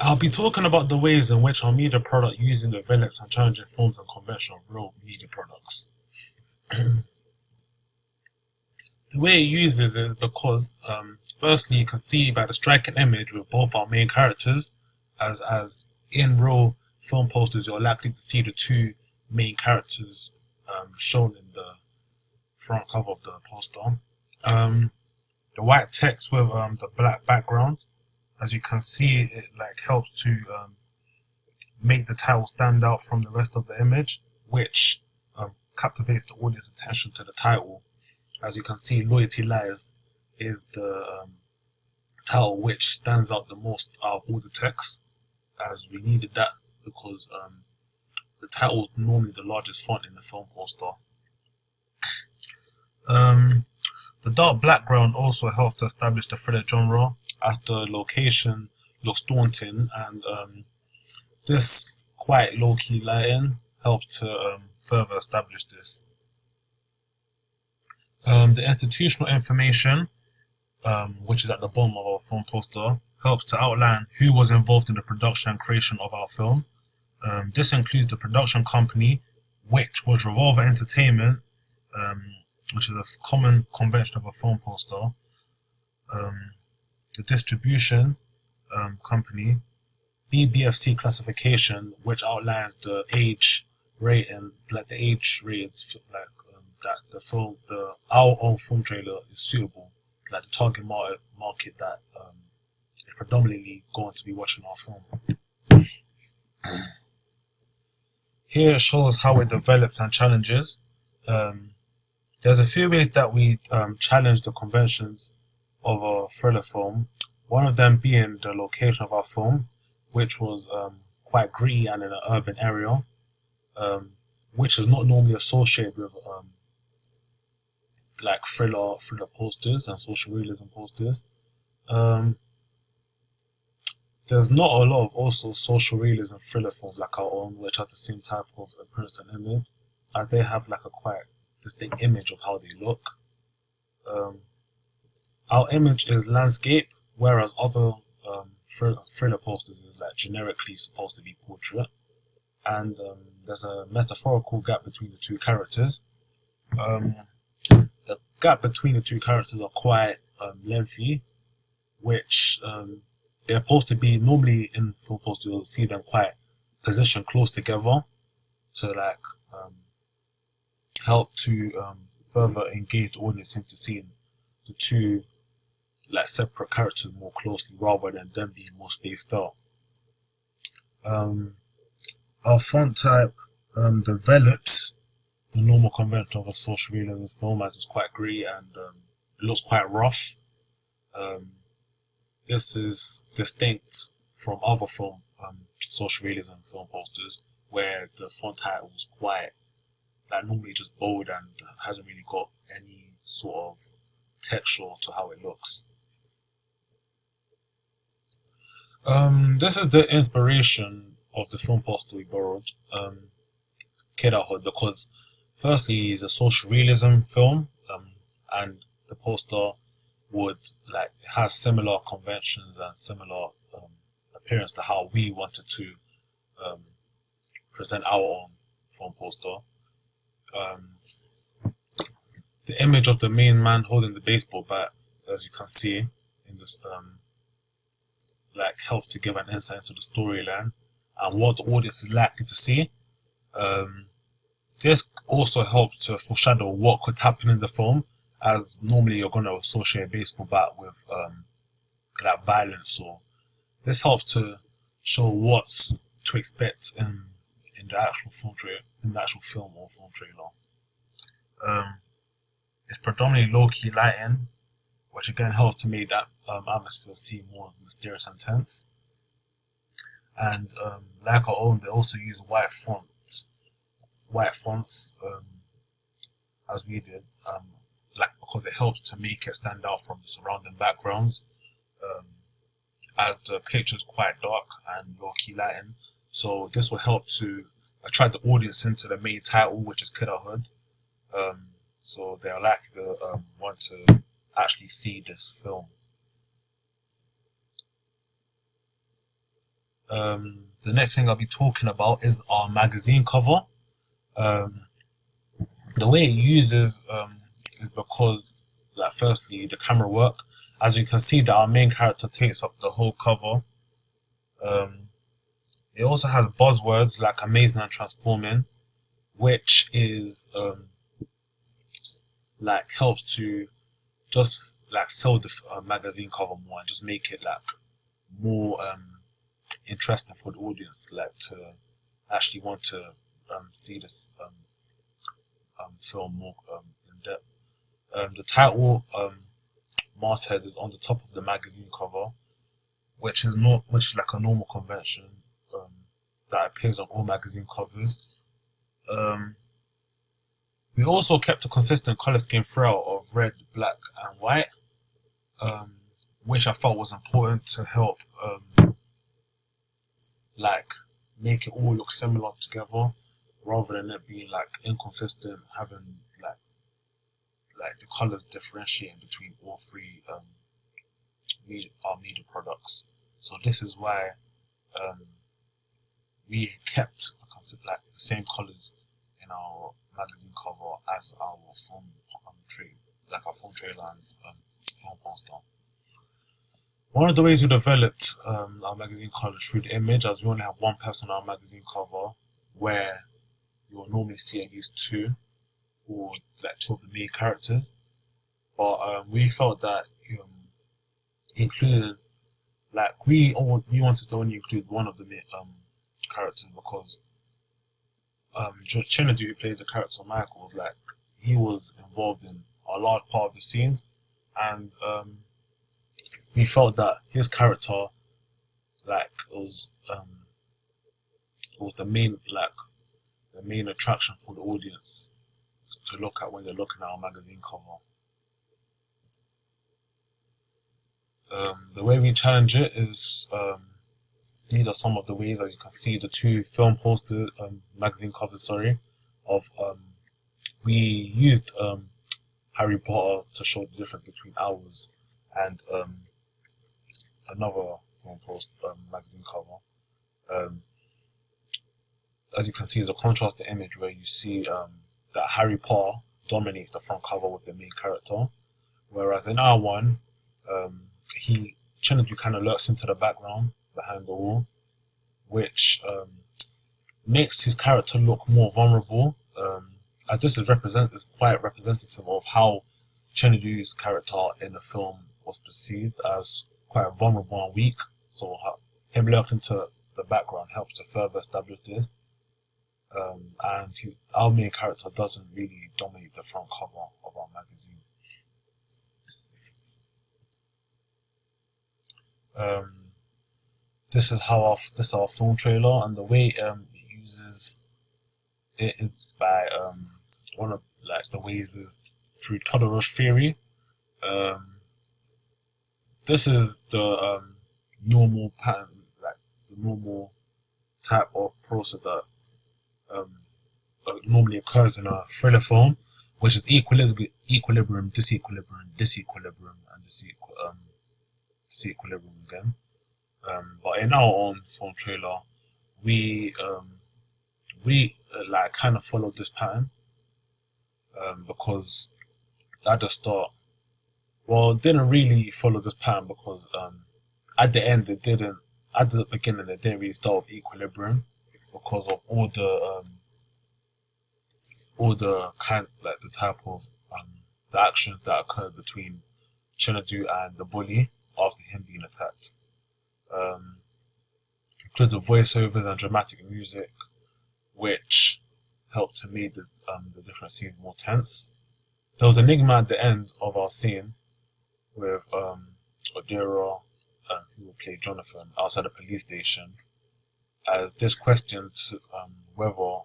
I'll be talking about the ways in which our media product uses develops and challenging forms and convention of real media products. The way it uses is because, firstly, you can see by the striking image with both our main characters, as in real film posters, you're likely to see the two main characters shown in the front cover of the poster. Um, the white text with the black background, as you can see, it like helps to make the title stand out from the rest of the image, which captivates the audience attention to the title. As you can see, Loyalty Lies is the title which stands out the most out of all the text, as we needed that because the title is normally the largest font in the film poster. The dark background also helps to establish the thriller genre, as the location looks daunting, and this quite low-key lighting helps to further establish this. The institutional information, which is at the bottom of our film poster, helps to outline who was involved in the production and creation of our film. This includes the production company, which was Revolver Entertainment, which is a common convention of a film poster. The distribution company, BBFC classification, which outlines the age rating, like the age rated, like that our own film trailer is suitable, like the target market that is predominantly going to be watching our film. Here it shows how it develops and challenges. There's a few ways that we challenge the conventions of a thriller film. One of them being the location of our film, which was quite gritty and in an urban area, which is not normally associated with like thriller posters and social realism posters. There's not a lot of also social realism thriller films like our own, which has the same type of appearance and image, as they have like a quite distinct image of how they look. Our image is landscape, whereas other thriller posters is like generically supposed to be portrait, and there's a metaphorical gap between the two characters. The gap between the two characters are quite lengthy, which they're supposed to be normally in film posters. You'll see them quite positioned close together to like help to further engage the audience into seeing the two like separate characters more closely rather than them being more spaced out. Our font type develops the normal convention of a social realism film, as it's quite gritty and it looks quite rough. This is distinct from other film social realism film posters where the font title is quite like normally just bold and hasn't really got any sort of texture to how it looks. This is the inspiration of the film poster we borrowed, Kidulthood, because firstly it's a social realism film, and the poster would like has similar conventions and similar appearance to how we wanted to present our own film poster. The image of the main man holding the baseball bat, as you can see in this, like helps to give an insight into the storyline and what the audience is likely to see. This also helps to foreshadow what could happen in the film, as normally you're going to associate a baseball bat with like violence. So this helps to show what's to expect in the actual film or film trailer. It's predominantly low-key lighting, which again helps to make that atmosphere seem more mysterious and tense. And like our own, they also use white fonts, as we did, like because it helps to make it stand out from the surrounding backgrounds. As the picture is quite dark and low-key lighting, so this will help to attract the audience into the main title, which is Kidulthood. So they're likely to want to actually see this film. The next thing I'll be talking about is our magazine cover. Um, the way it uses is because, like, firstly, the camera work. As you can see, that our main character takes up the whole cover. Um, it also has buzzwords like amazing and transforming, which is like helps to just like sell the magazine cover more and just make it like more interesting for the audience, like to actually want to see this film more in depth. The title masthead is on the top of the magazine cover, which is like a normal convention um, that appears on all magazine covers. Um, we also kept a consistent color scheme throughout of red, black, and white, um, which I felt was important to help like make it all look similar together, rather than it being like inconsistent, having like the colors differentiating between all three our media products. So this is why um, we kept like the same colors in our magazine cover as our film like our film trailer and film poster. One of the ways we developed our magazine cover through the image, as we only have one person on our magazine cover, where you will normally see at least two, or like two of the main characters. But we felt that included, like we wanted to only include one of the main characters, because Chinadu, who played the character Michael, like he was involved in a large part of the scenes, and we felt that his character like was the main attraction for the audience to look at when they're looking at our magazine cover. The way we challenge it is these are some of the ways. As you can see, the two film poster magazine covers, sorry, of we used Harry Potter to show the difference between ours and another film post magazine cover. As you can see, is a contrasting image where you see that Harry Potter dominates the front cover with the main character, whereas in our one, Chinadu kind of lurks into the background behind the wall, which makes his character look more vulnerable. As this is quite representative of how Chinadu's character in the film was perceived as quite vulnerable and weak. So him lurking into the background helps to further establish this. Our main character doesn't really dominate the front cover of our magazine. This is our film trailer, and the way it uses it is by one of like the ways is through Todoro's theory. This is the normal pattern, like the normal type of process that normally occurs in a thriller film, which is equilibrium, disequilibrium, and disequilibrium again. But in our own film trailer, we like kind of followed this pattern because at the start, well, didn't really follow this pattern because at the end it didn't. At the beginning, it didn't really start with equilibrium because of all the kind, like the type of the actions that occurred between Chinadu and the bully after him being attacked. Include the voiceovers and dramatic music, which helped to make the different scenes more tense. There was an enigma at the end of our scene with Odera, who will play Jonathan, outside the police station, as this questioned whether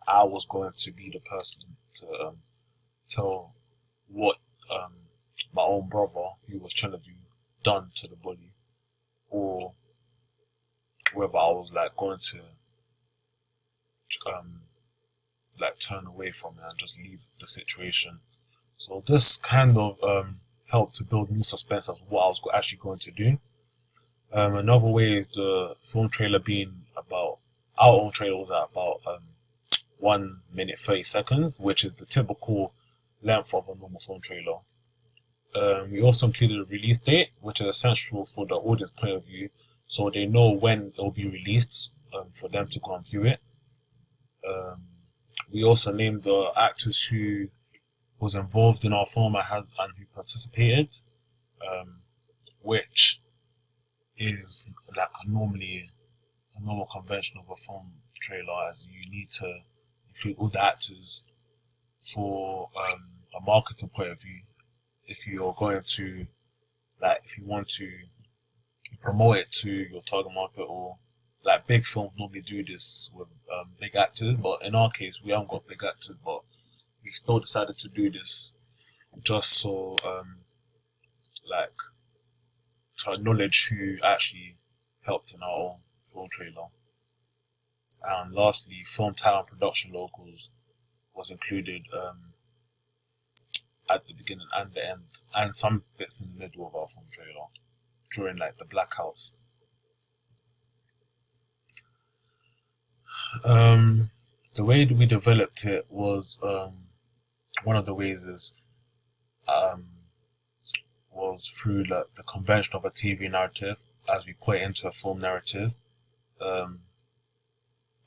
I was going to be the person to tell what my own brother, who was trying to do, done to the bully, or whether I was like going to like turn away from it and just leave the situation. So this kind of helped to build more suspense as what I was actually going to do. Another way is the film trailer being about our own trailer was at about 1 minute 30 seconds, which is the typical length of a normal film trailer. We also included a release date, which is essential for the audience point of view, so they know when it will be released for them to go and view it. Um, we also named the actors who was involved in our film and who participated, um, which is like a normal convention of a film trailer, as you need to include all the actors for a marketing point of view. If you're going to if you want to promote it to your target market, or like big films normally do this with big actors, but in our case we haven't got big actors, but we still decided to do this just so like to acknowledge who actually helped in our own film trailer. And lastly, film title and production logos was included at the beginning and the end, and some bits in the middle of our film trailer during like the blackouts. The way that we developed it was one of the ways is um, was through like the convention of a TV narrative, as we put it into a film narrative. Um,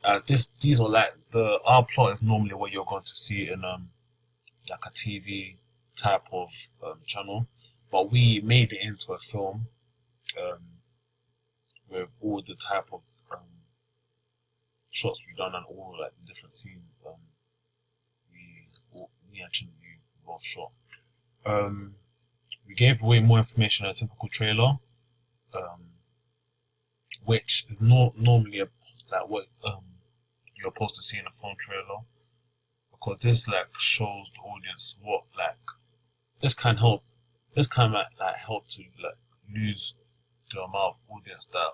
as these are like our plot is normally what you're going to see in like a TV type of channel, but we made it into a film um, with all the type of shots we've done and all like the different scenes me and Chindu both shot. We gave away more information than a typical trailer, um, which is not normally like what you're supposed to see in a film trailer, because this like shows the audience what like this can help. This can like help to like lose the amount of audience that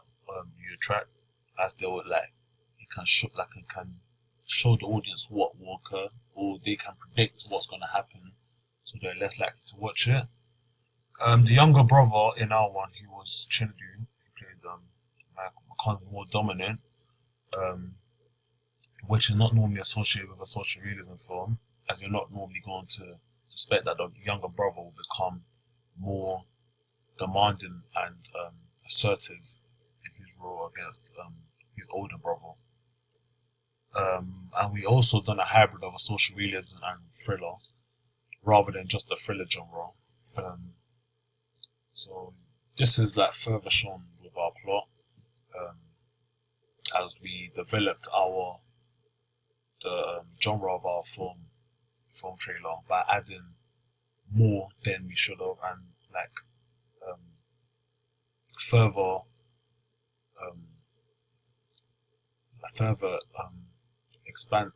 you attract, as they would like it can show the audience what will occur, or they can predict what's going to happen, so they're less likely to watch it. The younger brother in our one, who was Chindu, who played Michael McConn's more dominant, um, which is not normally associated with a social realism film, as you're not normally going to suspect that the younger brother will become more demanding and assertive in his role against his older brother. And we also done a hybrid of a social realism and thriller, rather than just the thriller genre. So this is like further shown with our plot, um, as we developed the genre of our film trailer by adding more than we should have, and like um, further further expand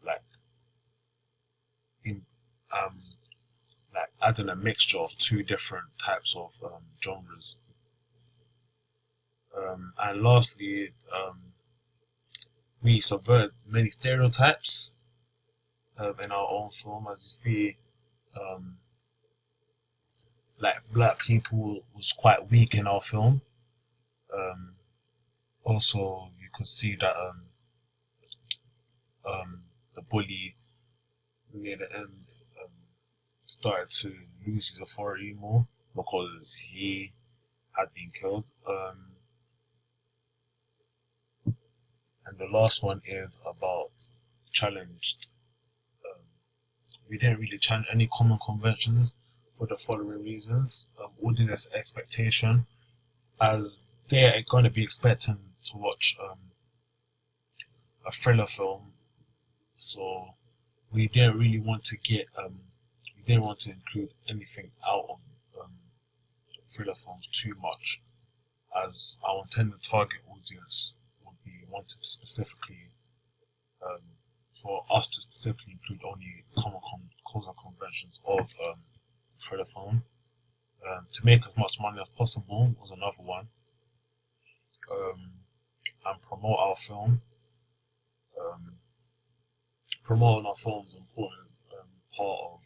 in like adding a mixture of two different types of genres. And lastly, we subvert many stereotypes in our own film, as you see. Um, like black people was quite weak in our film. Um, Also, you could see that the bully near the end started to lose his authority more because he had been killed. And the last one is about challenged. Um, we didn't really challenge any common conventions for the following reasons. Audience expectation, as they're going to be expecting to watch a thriller film, so we didn't really want to we didn't want to include anything out of thriller films too much, as our intended target audience would be wanted to specifically for us to specifically include only common causal conventions of thriller film. To make as much money as possible was another one, and promote our film. Um, Promoting our film is an important part of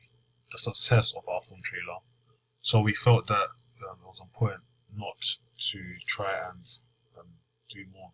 the success of our film trailer. So we felt that it was important not to try and do more.